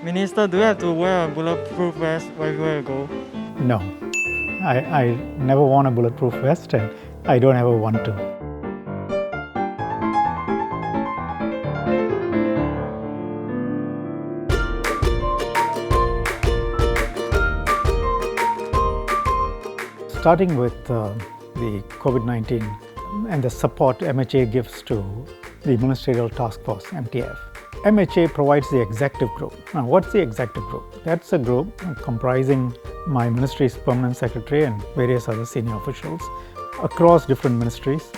Minister, do you have to wear a bulletproof vest everywhere you go? No, I never worn a bulletproof vest and I don't ever want to. Starting with the COVID-19 and the support MHA gives to the Ministerial Task Force, MTF. MHA provides the executive group. Now, what's the executive group? That's a group comprising my ministry's permanent secretary and various other senior officials across different ministries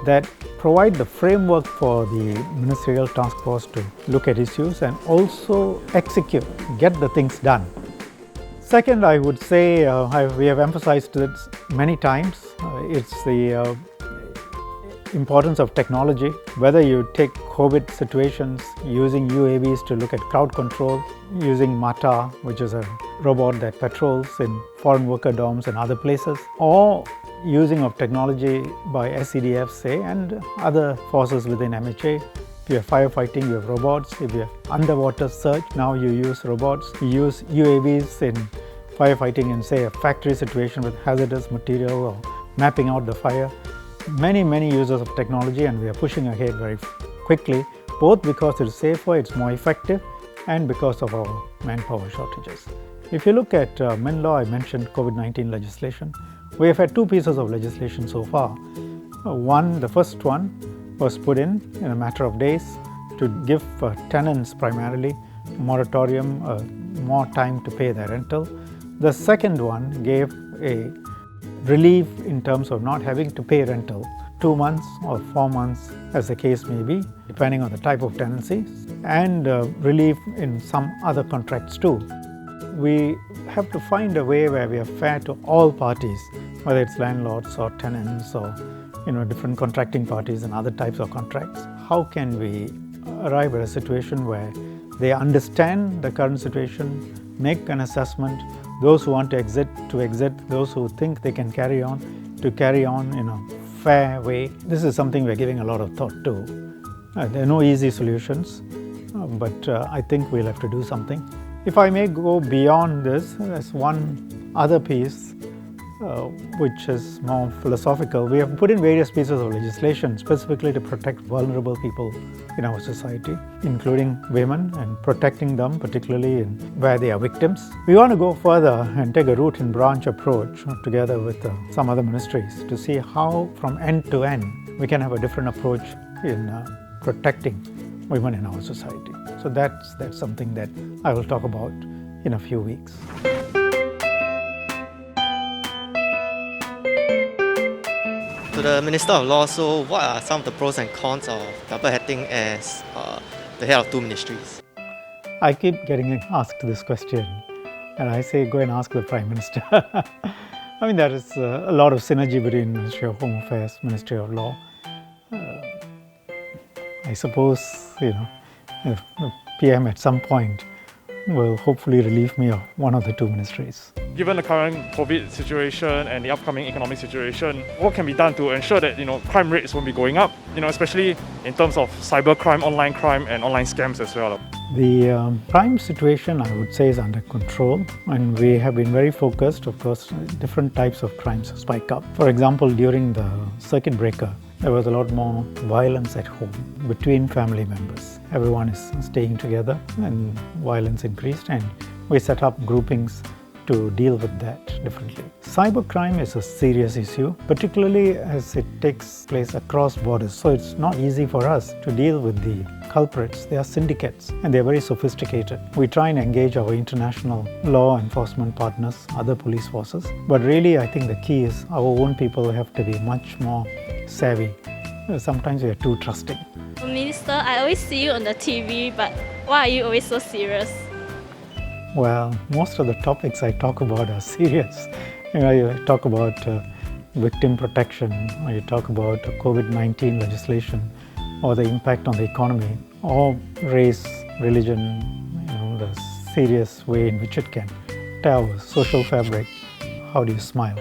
that provide the framework for the Ministerial Task Force to look at issues and also execute, get the things done. Second, I would say we have emphasized this many times. It's the importance of technology. Whether you take COVID situations using UAVs to look at crowd control, using MATA, which is a robot that patrols in foreign worker dorms and other places, or using of technology by SCDF, say, and other forces within MHA. If you have firefighting, you have robots. If you have underwater search, now you use robots. You use UAVs in firefighting in, say, a factory situation with hazardous material or mapping out the fire. Many users of technology, and we are pushing ahead very quickly, both because it's safer, it's more effective, and because of our manpower shortages. If you look at MinLaw, I mentioned COVID-19 legislation. We have had two pieces of legislation so far. The first one was put in a matter of days to give tenants primarily moratorium, more time to pay their rental. The second one gave a relief in terms of not having to pay rental 2 months or 4 months, as the case may be, depending on the type of tenancy, and relief in some other contracts too. We have to find a way where we are fair to all parties, whether it's landlords or tenants or different contracting parties and other types of contracts. How can we arrive at a situation where they understand the current situation, make an assessment, those who want to exit, those who think they can carry on, to carry on in a fair way. This is something we're giving a lot of thought to. There are no easy solutions, but I think we'll have to do something. If I may go beyond this, there's one other piece which is more philosophical. We have put in various pieces of legislation specifically to protect vulnerable people in our society, including women, and protecting them particularly where they are victims. We want to go further and take a root and branch approach together with some other ministries to see how from end to end we can have a different approach in protecting women in our society. So that's something that I will talk about in a few weeks. To the Minister of Law, so what are some of the pros and cons of double hatting as the head of two ministries? I keep getting asked this question, and I say go and ask the Prime Minister. I mean, there is a lot of synergy between Ministry of Home Affairs, Ministry of Law. I suppose, if the PM at some point will hopefully relieve me of one of the two ministries. Given the current COVID situation and the upcoming economic situation, what can be done to ensure that crime rates won't be going up, especially in terms of cyber crime, online crime and online scams as well? The crime situation, I would say, is under control, and we have been very focused. Of course, different types of crimes spike up. For example, during the circuit breaker, there was a lot more violence at home between family members. Everyone is staying together and violence increased, and we set up groupings to deal with that differently. Cybercrime is a serious issue, particularly as it takes place across borders. So it's not easy for us to deal with the culprits. They are syndicates and they're very sophisticated. We try and engage our international law enforcement partners, other police forces. But really, I think the key is our own people have to be much more savvy. Sometimes we are too trusting. Minister, I always see you on the TV, but why are you always so serious? Well, most of the topics I talk about are serious. You talk about victim protection, or you talk about COVID-19 legislation, or the impact on the economy, or race, religion, the serious way in which it can tear our social fabric. How do you smile?